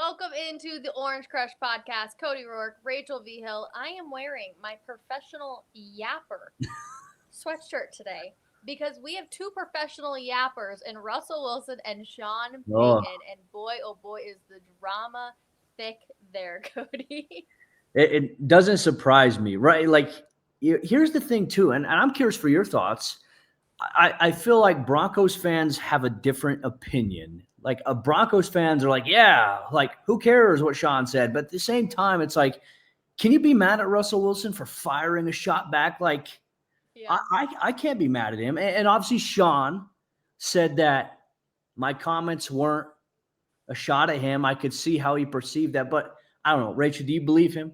Welcome into the Orange Crush podcast. Cody Roark, Rachel Vigil. I am wearing my professional yapper sweatshirt today because we have two professional yappers in Russell Wilson and Sean Payton. Oh. And boy, oh boy, is the drama thick there, Cody. It doesn't surprise me, right? Like, here's the thing, too, and I'm curious for your thoughts. I feel like Broncos fans have a different opinion. Like, Broncos fans are like, yeah, like, who cares what Sean said? But at the same time, it's like, can you be mad at Russell Wilson for firing a shot back? Like, Yeah. I can't be mad at him. And obviously, Sean said that my comments weren't a shot at him. I could see how he perceived that. But I don't know. Rachel, do you believe him?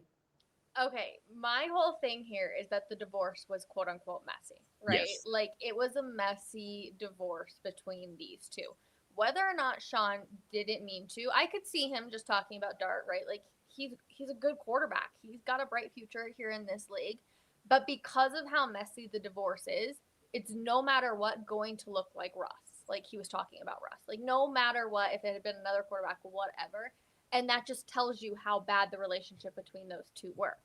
Okay, my whole thing here is that the divorce was quote unquote messy, right? Yes. Like it was a messy divorce between these two. Whether or not Sean didn't mean to, I could see him just talking about Dart, right? Like he's a good quarterback. He's got a bright future here in this league. But because of how messy the divorce is, it's no matter what going to look like Russ. Like he was talking about Russ. Like no matter what, if it had been another quarterback, whatever. And that just tells you how bad the relationship between those two were.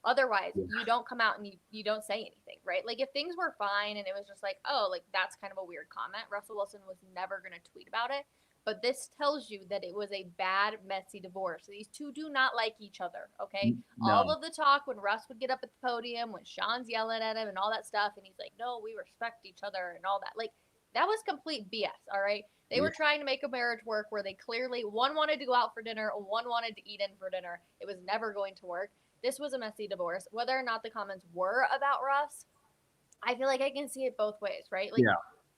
Otherwise, you don't come out and you don't say anything, right? Like if things were fine and it was just like, oh, like that's kind of a weird comment. Russell Wilson was never going to tweet about it. But this tells you that it was a bad, messy divorce. These two do not like each other, okay? No. All of the talk when Russ would get up at the podium, when Sean's yelling at him and all that stuff, and he's like, no, we respect each other and all that. Like, that was complete BS, all right? They were trying to make a marriage work where they clearly, one wanted to go out for dinner, one wanted to eat in for dinner. It was never going to work. This was a messy divorce. Whether or not the comments were about Russ, I feel like I can see it both ways, right? Like,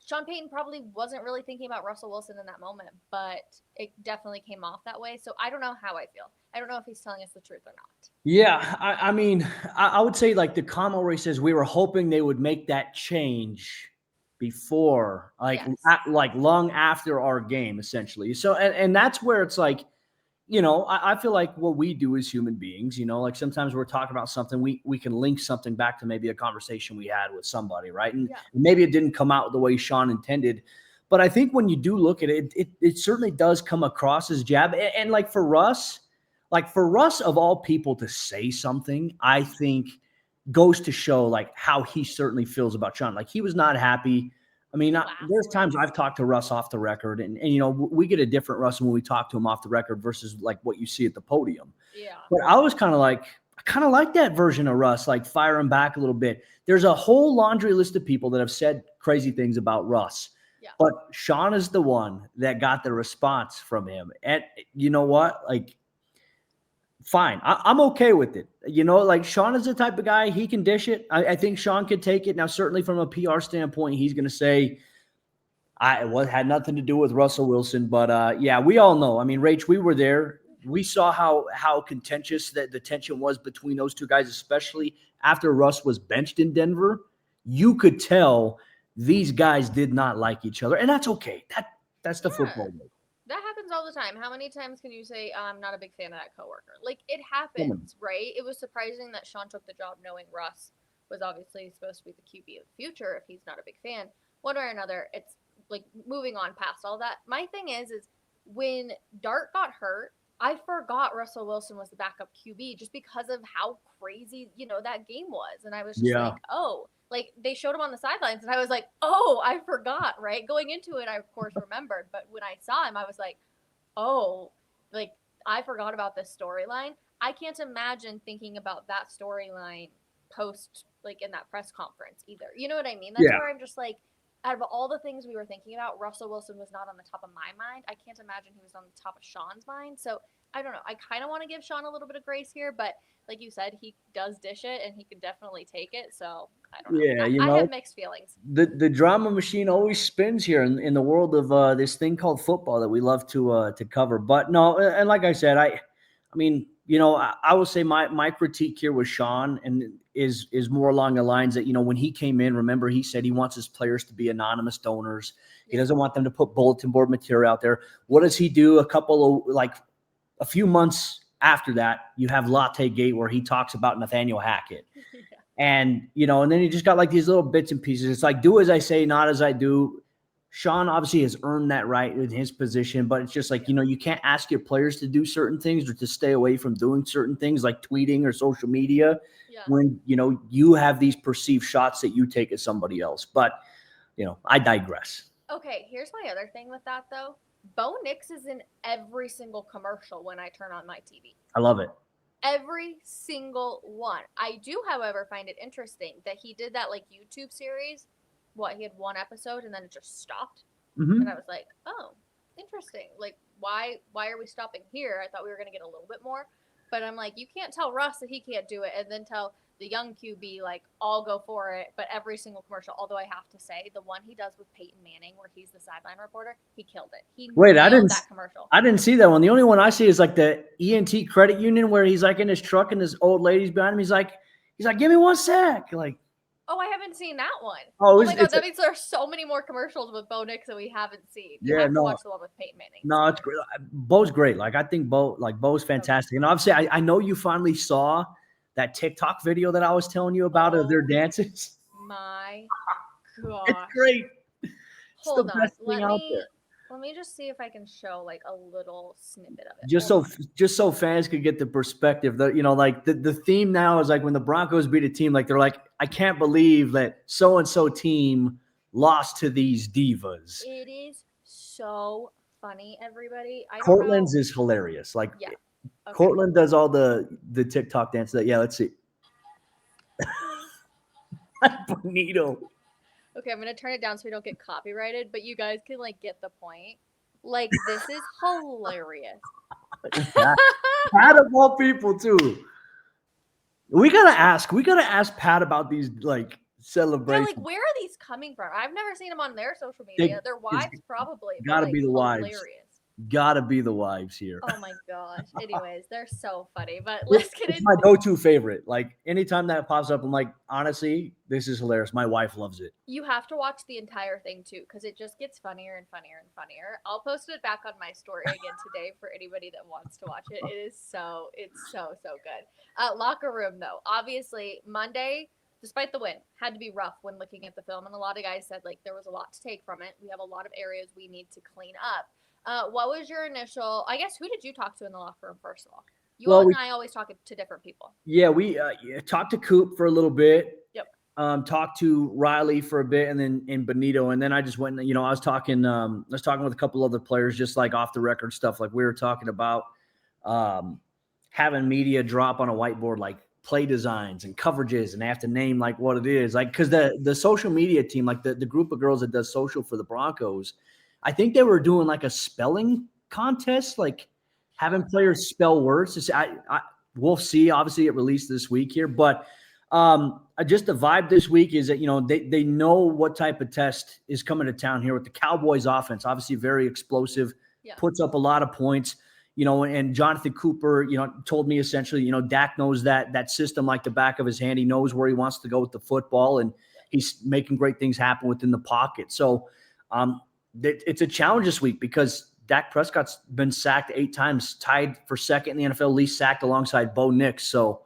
Sean Payton probably wasn't really thinking about Russell Wilson in that moment, but it definitely came off that way. So I don't know how I feel. I don't know if he's telling us the truth or not. Yeah, I mean, I would say like the comment where he says we were hoping they would make that change before, like like long after our game, essentially. So and that's where it's like, you know, I feel like what we do as human beings, you know, like sometimes we're talking about something, we can link something back to maybe a conversation we had with somebody, right? And maybe it didn't come out the way Sean intended. But I think when you do look at it, it certainly does come across as jab. And like for Russ, of all people to say something, I think goes to show like how he certainly feels about Sean. Like he was not happy. I mean, there's times I've talked to Russ off the record and, you know, we get a different Russ when we talk to him off the record versus like what you see at the podium. Yeah. But I was kind of like that version of Russ, like firing back a little bit. There's a whole laundry list of people that have said crazy things about Russ. Yeah. But Sean is the one that got the response from him. And you know what? Like, fine. I'm okay with it. You know, like Sean is the type of guy, he can dish it. I think Sean could take it. Now, certainly from a PR standpoint, he's going to say, had nothing to do with Russell Wilson. But yeah, we all know. I mean, Rach, we were there. We saw how contentious that the tension was between those two guys, especially after Russ was benched in Denver. You could tell these guys did not like each other. And that's okay. That's the football league. That happens all the time. How many times can you say, I'm not a big fan of that coworker? Like, it happens, right? It was surprising that Sean took the job knowing Russ was obviously supposed to be the QB of the future if he's not a big fan. One way or another, it's like moving on past all that. My thing is when Dart got hurt, I forgot Russell Wilson was the backup QB just because of how crazy, you know, that game was. And I was just like, oh, like they showed him on the sidelines and I was like, oh, I forgot, right? Going into it, I of course remembered. But when I saw him, I was like, oh, like I forgot about this storyline. I can't imagine thinking about that storyline post, like in that press conference either. You know what I mean? That's where I'm just like, out of all the things we were thinking about, Russell Wilson was not on the top of my mind. I can't imagine he was on the top of Sean's mind. So I don't know. I kind of want to give Sean a little bit of grace here, but like you said, he does dish it and he can definitely take it. So I don't know. Yeah, you know, I have mixed feelings. The drama machine always spins here in the world of this thing called football that we love to cover. But no, and like I said, I mean, you know, I will say my critique here with Sean and is more along the lines that, you know, when he came in, remember he said he wants his players to be anonymous donors. He doesn't want them to put bulletin board material out there. What does he do? A few months after that, you have Latte Gate where he talks about Nathaniel Hackett. And, you know, and then you just got like these little bits and pieces. It's like, do as I say, not as I do. Sean obviously has earned that right in his position, but it's just like, you can't ask your players to do certain things or to stay away from doing certain things like tweeting or social media when, you have these perceived shots that you take at somebody else. But, I digress. Okay, here's my other thing with that, though. Bo Nix is in every single commercial when I turn on my TV. I love it. Every single one. I do, however, find it interesting that he did that like YouTube series. He had one episode and then it just stopped. Mm-hmm. And I was like, oh, interesting. Like, why are we stopping here? I thought we were going to get a little bit more. But I'm like, you can't tell Russ that he can't do it and then tell the young QB, like, I'll go for it. But every single commercial, although I have to say, the one he does with Peyton Manning where he's the sideline reporter, he killed it. He nailed that commercial. I didn't see that one. The only one I see is like the ENT Credit Union where he's like in his truck and this old lady's behind him. He's like, give me 1 sec. Like, oh, I haven't seen that one. Oh my God, that means there are so many more commercials with Bo Nix that we haven't seen. You have to watch the one with Peyton Manning. No, it's great. Bo's great. Like, I think Bo's fantastic. And obviously, I know you finally saw that TikTok video that I was telling you about of their dances. My God. It's great. Hold on. Let me just see if I can show like a little snippet of it. Just so fans could get the perspective that, like the theme now is like when the Broncos beat a team, like they're like, I can't believe that so-and-so team lost to these divas. It is so funny, everybody. Cortland's is hilarious. Like, yeah. Okay. Cortland does all the TikTok dance. Let's see. Bonito. Okay, I'm going to turn it down so we don't get copyrighted, but you guys can, like, get the point. Like, this is hilarious. Pat of all people, too. We gotta ask Pat about these, like, celebrations. Yeah, like, where are these coming from? I've never seen them on their social media. Their wives probably. Gotta be the wives. Hilarious. Gotta be the wives here. Oh my gosh. Anyways, they're so funny. But let's get into my go-to favorite. Like anytime that pops up, I'm like, honestly, this is hilarious. My wife loves it. You have to watch the entire thing too, because it just gets funnier and funnier and funnier. I'll post it back on my story again today for anybody that wants to watch it. It's so good. Locker room though. Obviously, Monday, despite the win, had to be rough when looking at the film, and a lot of guys said like there was a lot to take from it. We have a lot of areas we need to clean up. What was your initial, I guess, who did you talk to in the locker room, first of all? And I always talk to different people. Yeah, we talked to Coop for a little bit. Yep. Talked to Riley for a bit, and then in Bonito. And then I just went, I was talking with a couple other players, just like off the record stuff. Like we were talking about having media drop on a whiteboard, like play designs and coverages, and they have to name like what it is. Like, cause the social media team, like the group of girls that does social for the Broncos, I think they were doing like a spelling contest, like having players spell words. We'll see. Obviously, it released this week here, but just the vibe this week is that they know what type of test is coming to town here with the Cowboys offense. Obviously, very explosive, puts up a lot of points. And Jonathan Cooper, told me essentially, Dak knows that system like the back of his hand. He knows where he wants to go with the football, and he's making great things happen within the pocket. So, it's a challenge this week because Dak Prescott's been sacked 8 times, tied for second in the NFL, least sacked alongside Bo Nix. So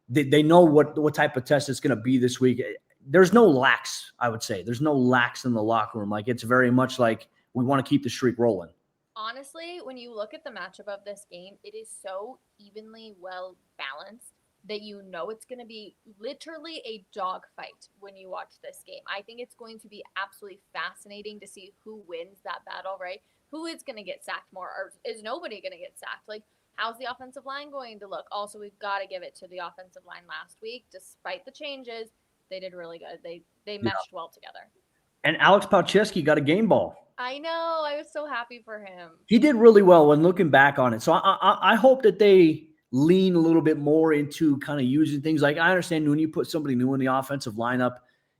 they know what type of test it's going to be this week. There's no lax, I would say. There's no lax in the locker room. Like it's very much like we want to keep the streak rolling. Honestly, when you look at the matchup of this game, it is so evenly well balanced that it's going to be literally a dogfight when you watch this game. I think it's going to be absolutely fascinating to see who wins that battle, right? Who is going to get sacked more, or is nobody going to get sacked? Like, how's the offensive line going to look? Also, we've got to give it to the offensive line last week. Despite the changes, they did really good. They meshed well together. And Alex Palczewski got a game ball. I know. I was so happy for him. He did really well when looking back on it. So I hope that they lean a little bit more into kind of using things. Like I understand when you put somebody new in the offensive lineup,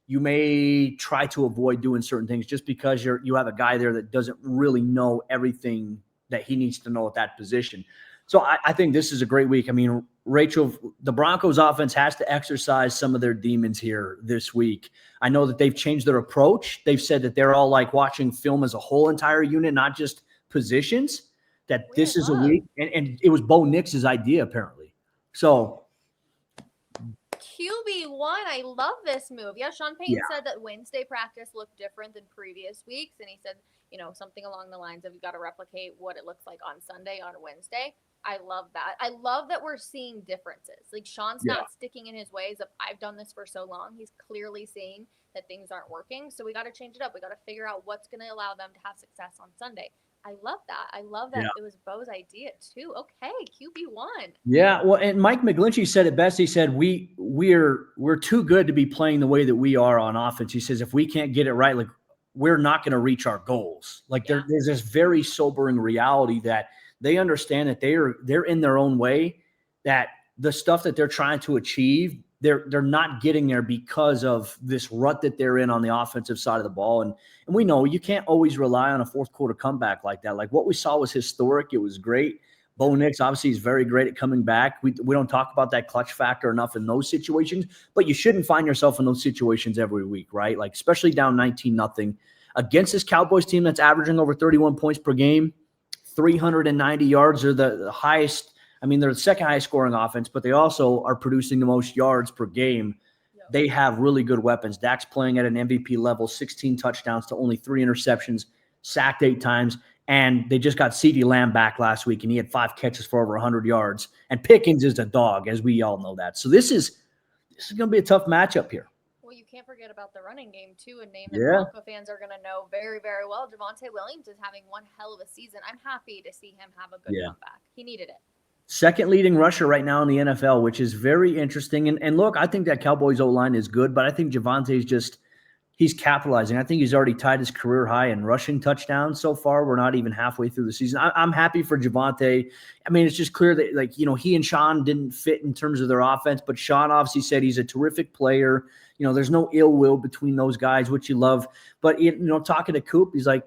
you may try to avoid doing certain things just because you have a guy there that doesn't really know everything that he needs to know at that position. So I think this is a great week. I mean, Rachel, the Broncos offense has to exercise some of their demons here this week. I know that they've changed their approach. They've said that they're all like watching film as a whole entire unit, not just positions. That this is a week, and it was Bo Nix's idea, apparently. So QB1. I love this move. Yeah, Sean Payton said that Wednesday practice looked different than previous weeks, and he said, something along the lines of you got to replicate what it looks like on Sunday on Wednesday. I love that. I love that we're seeing differences. Like, Sean's not sticking in his ways of, I've done this for so long. He's clearly seeing that things aren't working, so we got to change it up. We got to figure out what's going to allow them to have success on Sunday. I love that. I love that it was Bo's idea too. Okay, QB1. Yeah, well, and Mike McGlinchey said it best. He said, we're too good to be playing the way that we are on offense. He says, if we can't get it right, like, we're not going to reach our goals. Like, there's this very sobering reality that they understand that they're in their own way, that the stuff that they're trying to achieve, they're not getting there because of this rut that they're in on the offensive side of the ball. And we know you can't always rely on a fourth quarter comeback like that. Like, what we saw was historic. It was great. Bo Nix, obviously, is very great at coming back. We don't talk about that clutch factor enough in those situations, but you shouldn't find yourself in those situations every week, right? Like, especially down 19-0 against this Cowboys team that's averaging over 31 points per game, 390 yards are the highest. I mean, they're the second highest scoring offense, but they also are producing the most yards per game. Yep. They have really good weapons. Dak's playing at an MVP level, 16 touchdowns to only 3 interceptions, sacked 8 times. And they just got CeeDee Lamb back last week, and he had 5 catches for over 100 yards. And Pickens is a dog, as we all know that. So this is going to be a tough matchup here. Well, you can't forget about the running game, too, a name that Bronco fans are going to know very, very well. Javonte Williams is having one hell of a season. I'm happy to see him have a good comeback. He needed it. Second leading rusher right now in the NFL, which is very interesting. And look, I think that Cowboys O-line is good, but I think Javonte's he's capitalizing. I think he's already tied his career high in rushing touchdowns so far. We're not even halfway through the season. I'm happy for Javonte. I mean, it's just clear that, like, he and Sean didn't fit in terms of their offense, but Sean obviously said he's a terrific player. There's no ill will between those guys, which you love. But, talking to Coop, he's like,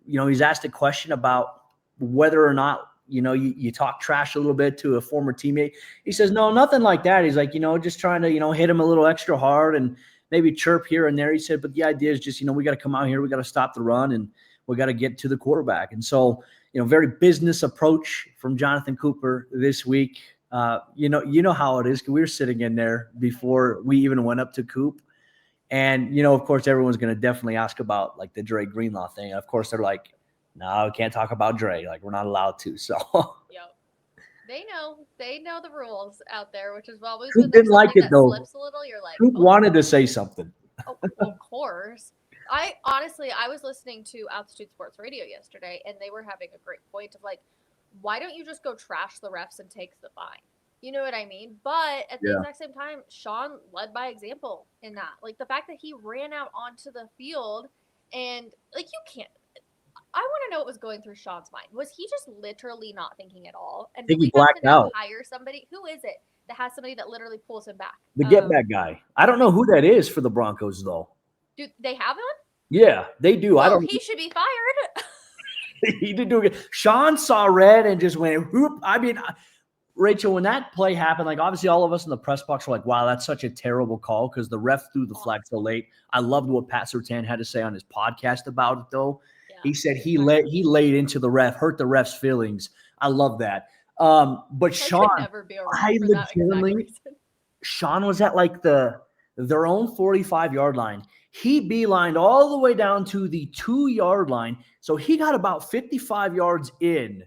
he's asked a question about whether or not, you talk trash a little bit to a former teammate. He says, no, nothing like that. He's like, just trying to, hit him a little extra hard and maybe chirp here and there. He said, but the idea is just, we got to come out here. We got to stop the run and we got to get to the quarterback. And so, very business approach from Jonathan Cooper this week. You know how it is. We were sitting in there before we even went up to Coop. And, of course, everyone's going to definitely ask about, like, the Dre Greenlaw thing. Of course, they're like, no, we can't talk about Dre. Like, we're not allowed to. So, yep. They know the rules out there, which is always Coop didn't like it though. Slips a little, you're like, Coop wanted to say something. Oh, of course. I was listening to Altitude Sports Radio yesterday, and they were having a great point of, like, why don't you just go trash the refs and take the fine? You know what I mean? But at the exact same time, Sean led by example in that. Like, the fact that he ran out onto the field and, like, you can't. I want to know what was going through Sean's mind. Was he just literally not thinking at all? And I think he blacked out. Hire somebody? Who is it that has somebody that literally pulls him back? The get back guy. I don't know who that is for the Broncos, though. Do they have him? Yeah, they do. Well, I don't. He should be fired. He did do it. Sean saw red and just went whoop. I mean, Rachel, when that play happened, like, obviously all of us in the press box were like, wow, that's such a terrible call because the ref threw the flag so late. I loved what Pat Surtain had to say on his podcast about it, though. He said he laid into the ref, hurt the ref's feelings. I love that. But Sean, Sean was at, like, their own 45-yard line. He beelined all the way down to the 2-yard line. So he got about 55 yards in.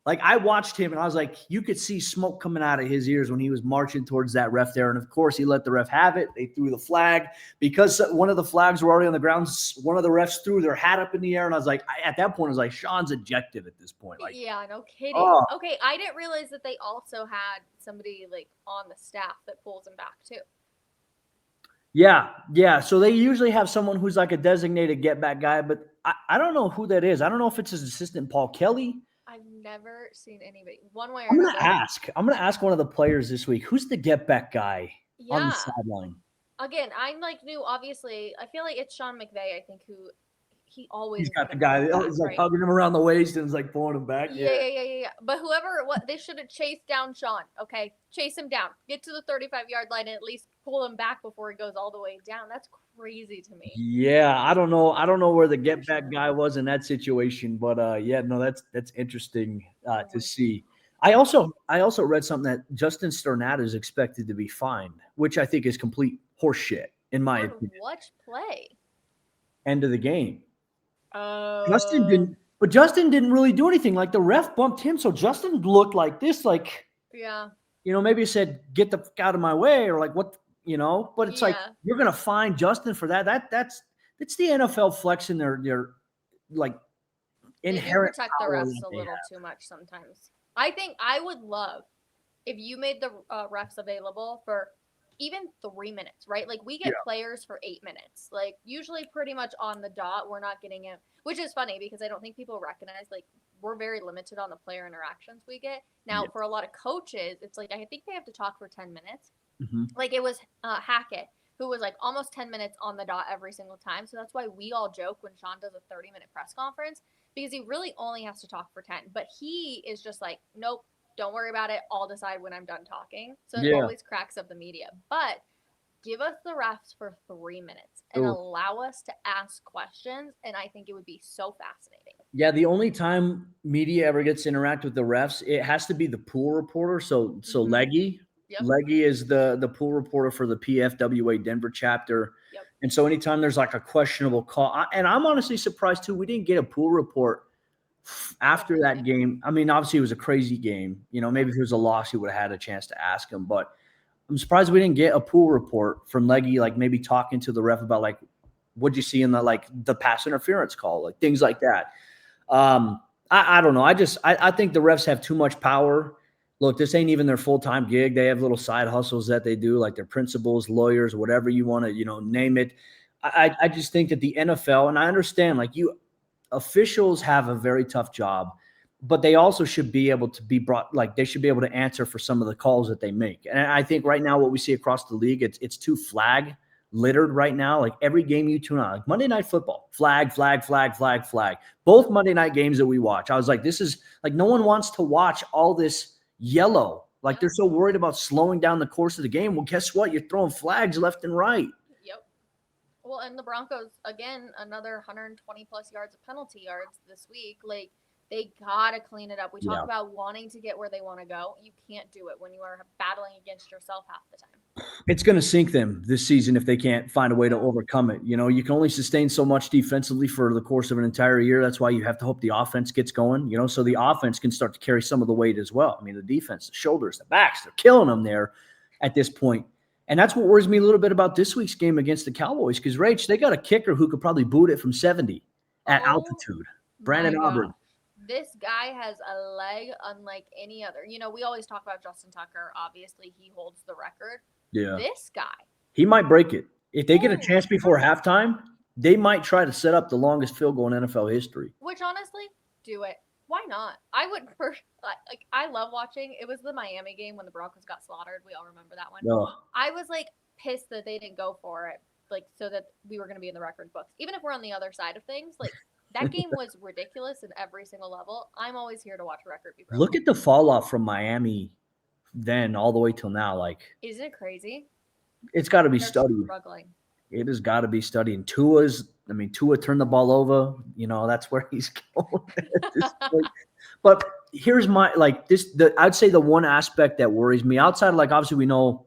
Like, I watched him, and I was like, you could see smoke coming out of his ears when he was marching towards that ref there. And, of course, he let the ref have it. They threw the flag. Because one of the flags were already on the ground, one of the refs threw their hat up in the air. And I was like, at that point, I was like, Sean's ejected at this point. Like, yeah, no kidding. Okay, I didn't realize that they also had somebody, like, on the staff that pulls him back, too. Yeah. So they usually have someone who's like a designated get-back guy. But I don't know who that is. I don't know if it's his assistant, Paul Kelly. I've never seen anybody one way or another. I'm gonna ask one of the players this week. Who's the get back guy on the sideline? Again, I'm like new. Obviously, I feel like it's Sean McVay. I think he always. He's got the guy. He's like hugging him around the waist and is like pulling him back. Yeah. But they should have chased down Sean. Okay, chase him down. Get to the 35-yard line and at least pull him back before he goes all the way down. That's crazy to me. Yeah, I don't know where the get back guy was in that situation, but that's interesting to see. I also read something that Justin Sternat is expected to be fined, which I think is complete horseshit in my opinion. What play? End of the game. Oh. Justin didn't really do anything. Like the ref bumped him, so Justin looked like this, like yeah. Maybe he said, "Get the fuck out of my way," or like what, But it's like you're gonna fine Justin for that. That's the NFL flexing their like inherent. They do protect the refs a little too much sometimes. I think I would love if you made the refs available for even 3 minutes, right? Like we get players for 8 minutes, like usually pretty much on the dot. We're not getting it, which is funny because I don't think people recognize like we're very limited on the player interactions we get. Now for a lot of coaches, it's like I think they have to talk for 10 minutes. Mm-hmm. Like it was Hackett who was like almost 10 minutes on the dot every single time. So that's why we all joke when Sean does a 30-minute press conference because he really only has to talk for 10. But he is just like, nope. Don't worry about it. I'll decide when I'm done talking. So it always cracks up the media. But give us the refs for 3 minutes and allow us to ask questions. And I think it would be so fascinating. Yeah, the only time media ever gets to interact with the refs, it has to be the pool reporter. So Leggy. Yep. Leggy is the pool reporter for the PFWA Denver chapter. Yep. And so anytime there's like a questionable call, and I'm honestly surprised too, we didn't get a pool report after that game. I mean, obviously it was a crazy game. Maybe if it was a loss, he would have had a chance to ask him. But I'm surprised we didn't get a pool report from Leggy, like maybe talking to the ref about like, what'd you see in the pass interference call, like things like that. I don't know. I think the refs have too much power. Look, this ain't even their full-time gig. They have little side hustles that they do, like their principals, lawyers, whatever you want to, name it. I just think that the NFL, and I understand, like officials have a very tough job, but they also should be able to be brought, like they should be able to answer for some of the calls that they make. And I think right now what we see across the league, it's too flag littered right now. Like every game you tune on, like Monday Night Football, flag. Both Monday night games that we watch, I was like, this is like no one wants to watch all this yellow. Like they're so worried about slowing down the course of the game. Well, guess what? You're throwing flags left and right. Well, and the Broncos, again, another 120-plus yards of penalty yards this week. Like, they got to clean it up. We talk about wanting to get where they want to go. You can't do it when you are battling against yourself half the time. It's going to sink them this season if they can't find a way to overcome it. You can only sustain so much defensively for the course of an entire year. That's why you have to hope the offense gets going, so the offense can start to carry some of the weight as well. I mean, the defense, the shoulders, the backs, they're killing them there at this point. And that's what worries me a little bit about this week's game against the Cowboys, because, Rach, they got a kicker who could probably boot it from 70 at altitude. Brandon Aubrey. This guy has a leg unlike any other. We always talk about Justin Tucker. Obviously, he holds the record. Yeah. This guy. He might break it. If they get a chance before halftime, they might try to set up the longest field goal in NFL history. Which, honestly, do it. Why not? I would I love watching. It was the Miami game when the Broncos got slaughtered. We all remember that one. No. I was pissed that they didn't go for it, so that we were going to be in the record books. Even if we're on the other side of things, that game was ridiculous in every single level. I'm always here to watch a record be broken. Look at the fall off from Miami then all the way till now. Isn't it crazy? It's got to be studied. Struggling. It has got to be studied. And Tua turned the ball over. That's where he's going at this point. But here's my I'd say the one aspect that worries me outside of obviously we know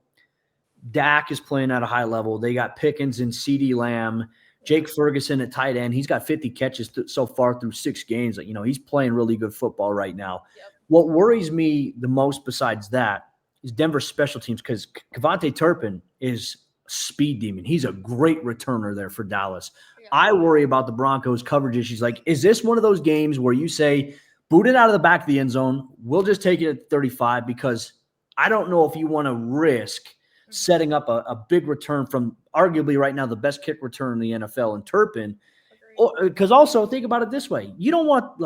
Dak is playing at a high level. They got Pickens and CeeDee Lamb, Jake Ferguson at tight end. He's got 50 catches so far through 6 games. He's playing really good football right now. Yep. What worries me the most besides that is Denver's special teams, because Javonte Turpin is speed demon. He's a great returner there for Dallas. Yeah. I worry about the Broncos coverage issues. Is this one of those games where you say, boot it out of the back of the end zone, we'll just take it at 35, because I don't know if you want to risk setting up a big return from arguably right now the best kick return in the NFL in Turpin. Because also think about it this way. You don't want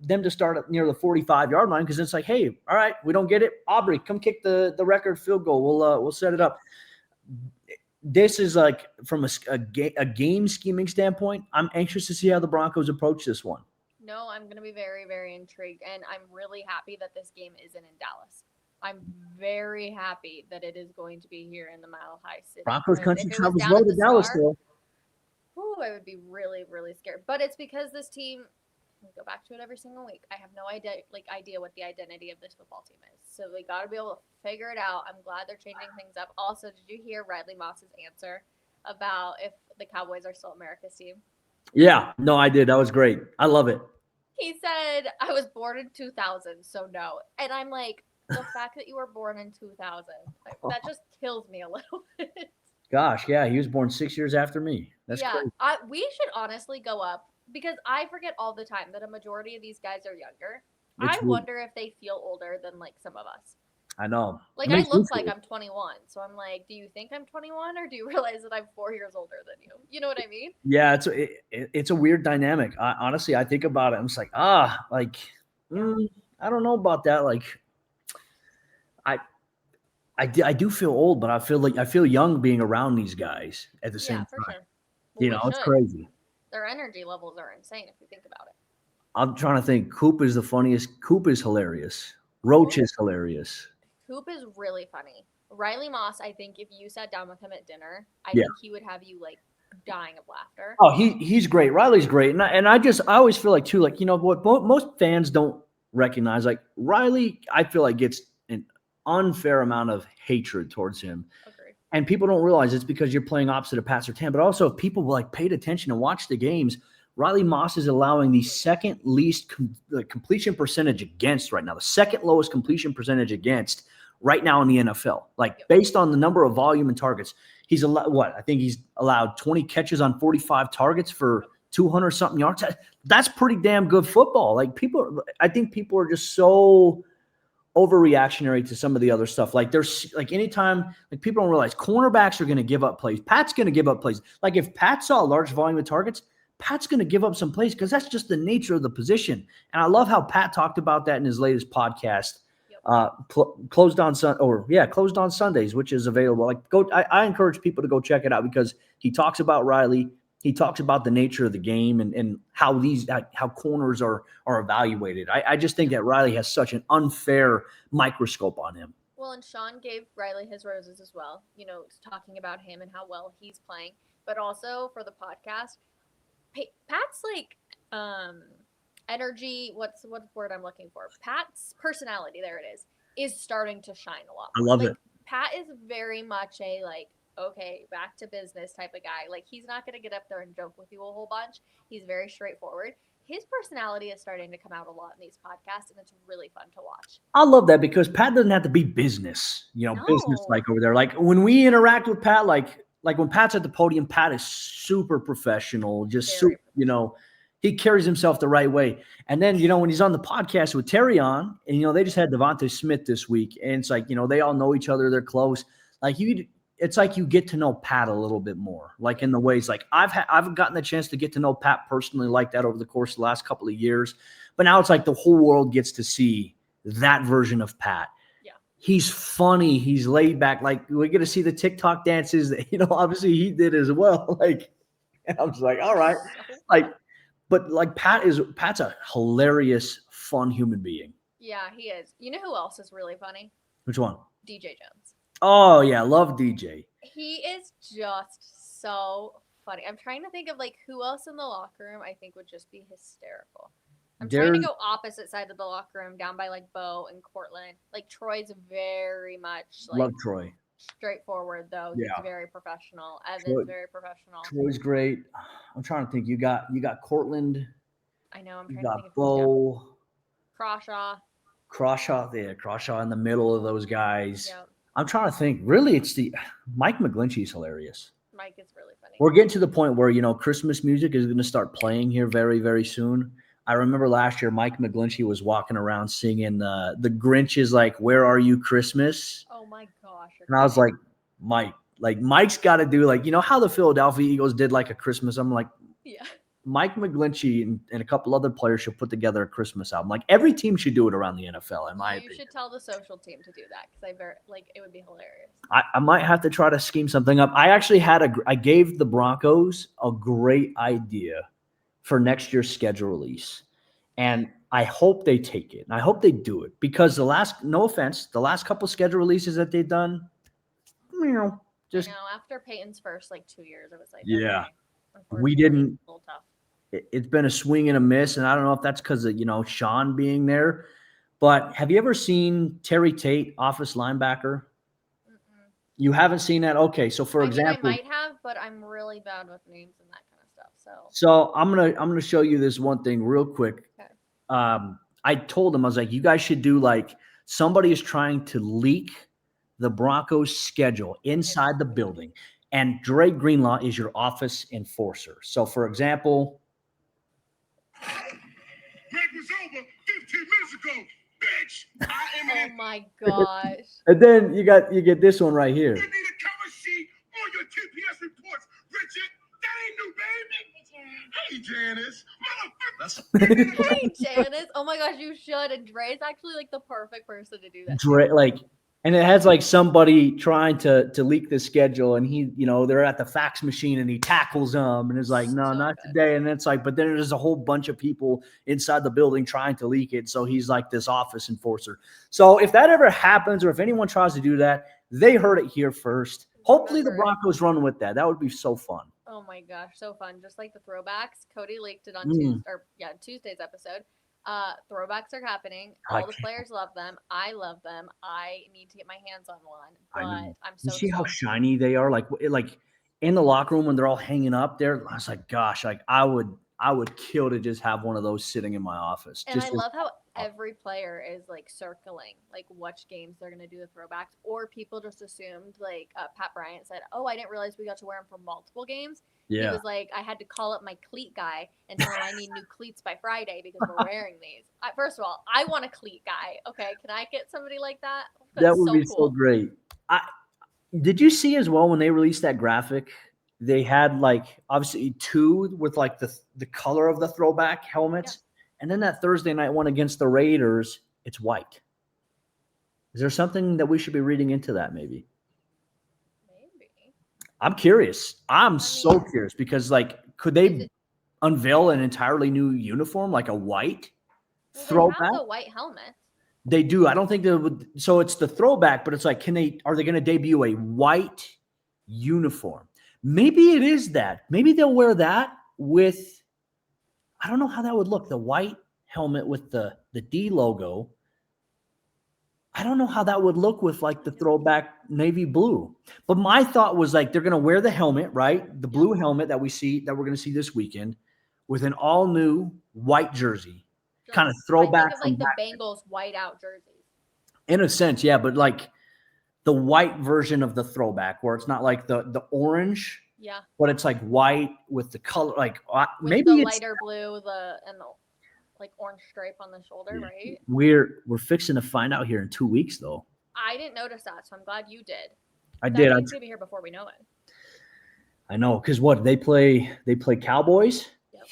them to start up near the 45-yard line, because it's hey, all right, we don't get it. Aubrey, come kick the record field goal. We'll set it up. This is from a game scheming standpoint, I'm anxious to see how the Broncos approach this one. No, I'm going to be very, very intrigued, and I'm really happy that this game isn't in Dallas. I'm very happy that it is going to be here in the Mile High City. Broncos country travels well to Dallas, though. Ooh, I would be really, really scared. But it's because this team, We go back to it every single week. I have no idea what the identity of this football team is. So we got to be able to figure it out. I'm glad they're changing things up. Also, did you hear Riley Moss's answer about if the Cowboys are still America's team? Yeah, no, I did. That was great. I love it. He said, I was born in 2000, so no. And I'm like, the fact that you were born in 2000, that just kills me a little bit. Gosh, yeah, he was born 6 years after me. That's Yeah, crazy. we should honestly go up because I forget all the time that a majority of these guys are younger. I wonder if they feel older than like some of us. I know. Like I look like I'm 21, so I'm like, do you think I'm 21 or do you realize that I'm 4 years older than you? You know what I mean? Yeah, it's a weird dynamic. Honestly, I think about it. I'm just like, I don't know about that. Like, I do feel old, but I feel young being around these guys at the same time. For sure. Well, it's crazy. Their energy levels are insane if you think about it. I'm trying to think. Coop is the funniest. Coop is hilarious. Roach is hilarious. Coop is really funny. Riley Moss, I think if you sat down with him at dinner, I think he would have you like dying of laughter. Oh, he's great. Riley's great, and I always feel like too, like what most fans don't recognize. Like Riley, I feel like gets an unfair amount of hatred towards him. Agreed. And people don't realize it's because you're playing opposite of Pat Surtain. But also, if people like paid attention and watched the games, Riley Moss is allowing the second least completion percentage against right now. The second lowest completion percentage against right now in the NFL. Like based on the number of volume and targets, he's allowed I think he's allowed 20 catches on 45 targets for 200 something yards. That's pretty damn good football. Like I think people are just so overreactionary to some of the other stuff. Like there's like anytime, like people don't realize cornerbacks are going to give up plays. Pat's going to give up plays. Like if Pat saw a large volume of targets, Pat's going to give up some plays because that's just the nature of the position. And I love how Pat talked about that in his latest podcast, closed on Sundays, which is available. Like I encourage people to go check it out because he talks about Riley. He talks about the nature of the game and how corners are evaluated. I just think that Riley has such an unfair microscope on him. Well, and Sean gave Riley his roses as well, talking about him and how well he's playing. But also for the podcast, Pat's like energy, what's the word I'm looking for? Pat's personality, there it is starting to shine a lot more. I love it. Pat is very much a like, okay, back to business type of guy. Like he's not going to get up there and joke with you a whole bunch. He's very straightforward. His personality is starting to come out a lot in these podcasts, and it's really fun to watch. I love that because Pat doesn't have to be business, business like over there. Like when we interact with Pat, like when Pat's at the podium, Pat is super professional, he carries himself the right way. And then, when he's on the podcast with Terry on, and, they just had Devontae Smith this week, and it's like, they all know each other. They're close. Like it's like you get to know Pat a little bit more, like in the ways like I've gotten the chance to get to know Pat personally like that over the course of the last couple of years. But now it's like the whole world gets to see that version of Pat. Yeah. He's funny. He's laid back. Like we get to see the TikTok dances that, obviously he did as well. Like, and I'm just like, all right. But Pat's a hilarious, fun human being. Yeah, he is. You know who else is really funny? Which one? DJ Jones. Oh, yeah. Love DJ. He is just so funny. I'm trying to think of like who else in the locker room I think would just be hysterical. I'm trying to go opposite side of the locker room down by like Bo and Cortland. Like Troy's very much like love Troy. Straightforward though. Yeah. He's very professional. Evan's very professional. Troy's great. I'm trying to think. You got Cortland. I know. I'm trying to think of Bo. Crawshaw in the middle of those guys. Yep. I'm trying to think. Really, it's Mike McGlinchey's hilarious. Mike is really funny. We're getting to the point where, Christmas music is going to start playing here very, very soon. I remember last year, Mike McGlinchey was walking around singing the Grinch is like, "Where Are You, Christmas?" Oh my gosh. And I was like, Mike's got to do like, how the Philadelphia Eagles did like a Christmas. I'm like, yeah. Mike McGlinchey and a couple other players should put together a Christmas album. Like every team should do it around the NFL, in my opinion. You should tell the social team to do that because it would be hilarious. I might have to try to scheme something up. I actually I gave the Broncos a great idea for next year's schedule release, and I hope they take it and I hope they do it because the last couple schedule releases that they've done, after Peyton's first 2 years, it was like yeah, okay, we didn't. a little tough. it's been a swing and a miss, and I don't know if that's because of Sean being there. But have you ever seen Terry Tate, office linebacker? Mm-mm. You haven't seen that? Okay, so for example, I might have, but I'm really bad with names and that kind of stuff. So I'm gonna show you this one thing real quick. Okay. I told him, I was like, you guys should do like somebody is trying to leak the Broncos schedule inside the building, and Dre Greenlaw is your office enforcer. So for example, Break was over 15 minutes ago, bitch. Oh my gosh. And then you get this one right here. You need a cover sheet on your TPS reports, Richard. That ain't new, baby. Hey, Janice. Motherfucker. Hey, Janice. Oh my gosh, you should. And Dre's actually like the perfect person to do that. Dre, and it has like somebody trying to leak the schedule, and they're at the fax machine, and he tackles them, and it's like, no, not today. And it's like, but then there's a whole bunch of people inside the building trying to leak it. So he's like this office enforcer. So if that ever happens, or if anyone tries to do that, they heard it here first. Hopefully the Broncos run with that. That would be so fun. Oh my gosh, so fun. Just like the throwbacks. Cody leaked it on Tuesday's episode. Throwbacks are happening. All the players love them. I love them. I need to get my hands on one, but I'm so. You see how shiny they are? Like in the locker room when they're all hanging up there. I was like, gosh, like I would kill to just have one of those sitting in my office. And I love how every player is like circling like which games they're going to do the throwbacks, or people just assumed like Pat Bryant said, oh, I didn't realize we got to wear them for multiple games. Yeah. He was like, I had to call up my cleat guy and tell him I need new cleats by Friday because we're wearing these. First of all, I want a cleat guy. Okay, can I get somebody like that? That would be so great. Did you see as well when they released that graphic? They had like obviously two with like the color of the throwback helmets. Yeah. And then that Thursday night one against the Raiders, it's white. Is there something that we should be reading into that maybe? Maybe. I'm curious. I'm so curious because like could they unveil an entirely new uniform, like a white throwback? They have the white helmet. They do. I don't think they would. So it's the throwback, but it's like, are they going to debut a white uniform? Maybe it is that. Maybe they'll wear that with, I don't know how that would look. The white helmet with the D logo. I don't know how that would look with like the throwback navy blue. But my thought was like, they're going to wear the helmet, right? The blue helmet that we're going to see this weekend with an all new white jersey. Kind of throwback from like the Bengals white out jerseys. In a sense, yeah, but like the white version of the throwback where it's not like the orange. Yeah. But it's like white with the color, like with maybe the it's lighter blue, and the like orange stripe on the shoulder, right? We're fixing to find out here in 2 weeks though. I didn't notice that, so I'm glad you did. I did. It's gonna be here before we know it. I know, because what they play Cowboys,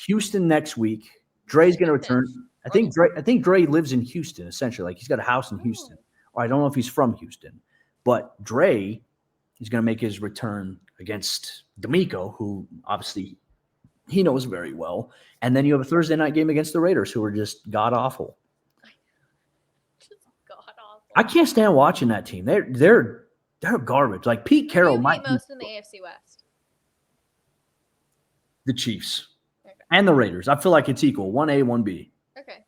Houston next week. Dre's gonna return. I think Dre lives in Houston, essentially. Like he's got a house in Houston. Or I don't know if he's from Houston. But Dre is going to make his return against D'Amico, who obviously he knows very well. And then you have a Thursday night game against the Raiders, who are just god-awful. Just god-awful. I can't stand watching that team. They're garbage. Like Pete Carroll might be most in the AFC West. The Chiefs. Okay. And the Raiders. I feel like it's equal. 1A, 1B. Okay.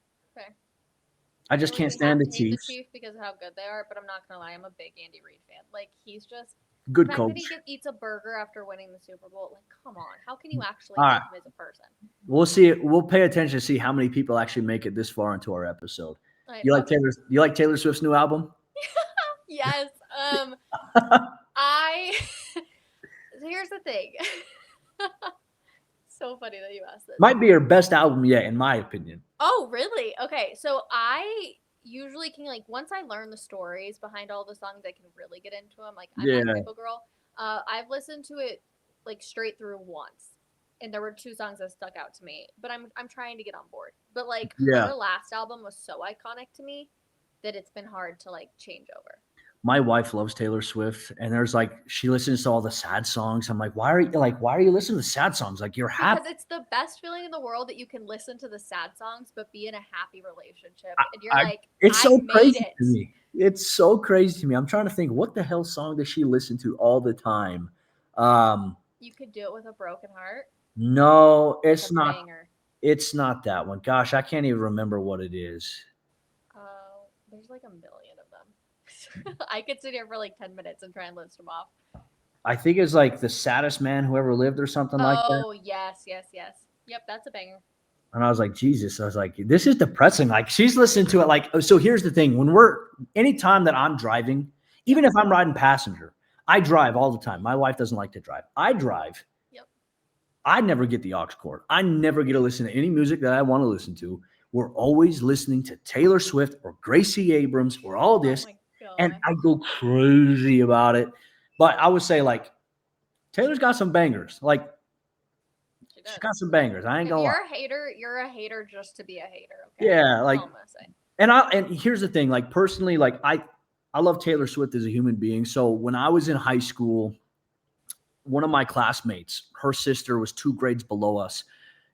I just can't stand the Chiefs. The Chiefs because of how good they are, but I'm not gonna lie, I'm a big Andy Reid fan. Like he's just good coach. That he eats a burger after winning the Super Bowl. Like, come on, how can you actually like him as a person? We'll see. We'll pay attention to see how many people actually make it this far into our episode. You like Taylor Swift's new album? Yes. Here's the thing. So funny that you asked this. Might be her best album yet, in my opinion. Oh, really? Okay, so I usually can once I learn the stories behind all the songs, I can really get into them. Like I'm a type of girl. I've listened to it like straight through once, and there were 2 songs that stuck out to me. But I'm trying to get on board. But her last album was so iconic to me that it's been hard to change over. My wife loves Taylor Swift, and there's she listens to all the sad songs. I'm like, why are you listening to the sad songs? Like you're happy. Because it's the best feeling in the world that you can listen to the sad songs, but be in a happy relationship. And you're it's so crazy to me. It's so crazy to me. I'm trying to think, what the hell song does she listen to all the time? You could do it with a broken heart. No, it's not. Banger. It's not that one. Gosh, I can't even remember what it is. There's like a million of them. I could sit here for like 10 minutes and try and list them off. I think it's like The Saddest Man Who Ever Lived or something like that. Oh, yes. Yep, that's a banger. And I was like, Jesus, I was like, this is depressing. Like, she's listening to it. Like, so here's the thing. Anytime that I'm driving, even if I'm riding passenger, I drive all the time. My wife doesn't like to drive. I drive. Yep. I never get the aux cord. I never get to listen to any music that I want to listen to. We're always listening to Taylor Swift or Gracie Abrams or all this. Oh and I go crazy about it. But I would say, like, Taylor's got some bangers. Like, she's got some bangers. I ain't gonna lie. You're a hater just to be a hater. Okay? Yeah, like, and here's the thing. Like, personally, like, I love Taylor Swift as a human being. So when I was in high school, one of my classmates, her sister was 2 grades below us.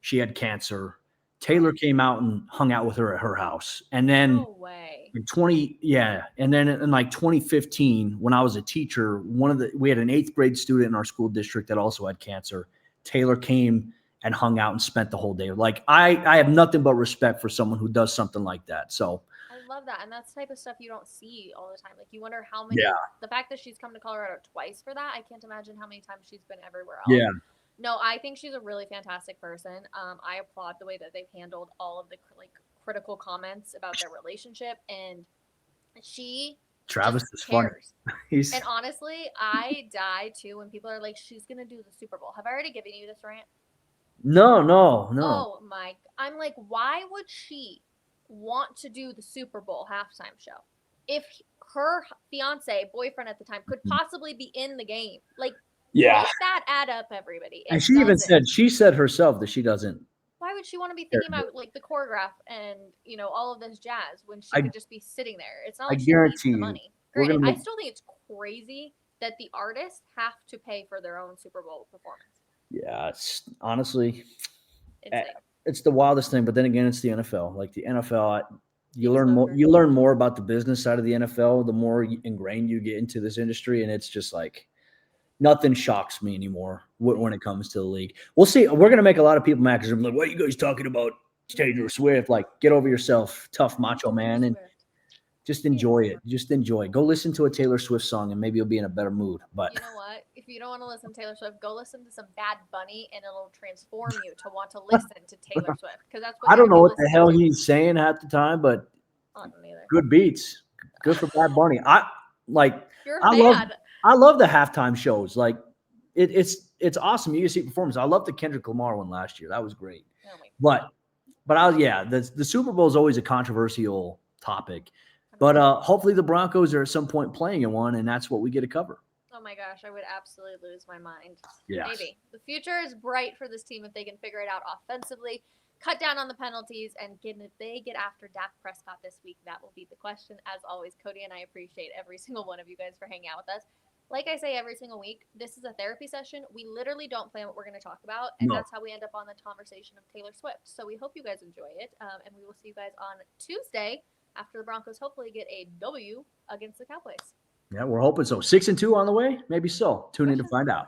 She had cancer. Taylor came out and hung out with her at her house. And then no way. And then in like 2015, when I was a teacher, we had an 8th grade student in our school district that also had cancer. Taylor came and hung out and spent the whole day. Like, I have nothing but respect for someone who does something like that. So I love that. And that's the type of stuff you don't see all the time. Like, you wonder how many, the fact that she's come to Colorado twice for that, I can't imagine how many times she's been everywhere else. Yeah. No, I think she's a really fantastic person. I applaud the way that they've handled all of the critical comments about their relationship, and Travis is funny. And honestly, I die too when people are like, she's gonna do the Super Bowl. Have I already given you this rant? No. Oh my! I'm like, why would she want to do the Super Bowl halftime show if her boyfriend at the time, could possibly be in the game? Like, make that add up, everybody. And she said herself that she doesn't. Why would she want to be thinking about like the choreograph and all of this jazz when she could just be sitting there? It's not like she needs the money. Granted, I still think it's crazy that the artists have to pay for their own Super Bowl performance. Yeah, it's honestly, insane. It's the wildest thing. But then again, it's the NFL. Like, the NFL, you learn more about the business side of the NFL the more ingrained you get into this industry, and it's just like, nothing shocks me anymore when it comes to the league. We'll see. We're going to make a lot of people mad because they're like, what are you guys talking about Taylor Swift? Like, get over yourself, tough macho man, and just enjoy it. Just enjoy it. Go listen to a Taylor Swift song, and maybe you'll be in a better mood. But you know what? If you don't want to listen to Taylor Swift, go listen to some Bad Bunny, and it'll transform you to want to listen to Taylor Swift. Because that's what I don't know what the hell he's saying at the time, but good beats. Good for Bad Bunny. I love the halftime shows. Like, it's awesome. You can see performance. I love the Kendrick Lamar one last year. That was great. But the Super Bowl is always a controversial topic. But hopefully the Broncos are at some point playing in one, and that's what we get to cover. Oh my gosh, I would absolutely lose my mind. Yes. Maybe. The future is bright for this team if they can figure it out offensively, cut down on the penalties, and if they get after Dak Prescott this week, that will be the question. As always, Cody and I appreciate every single one of you guys for hanging out with us. Like I say every single week, this is a therapy session. We literally don't plan what we're going to talk about, and that's how we end up on the conversation of Taylor Swift. So we hope you guys enjoy it, and we will see you guys on Tuesday after the Broncos hopefully get a W against the Cowboys. Yeah, we're hoping so. 6-2 on the way? Maybe so. Tune in to find out.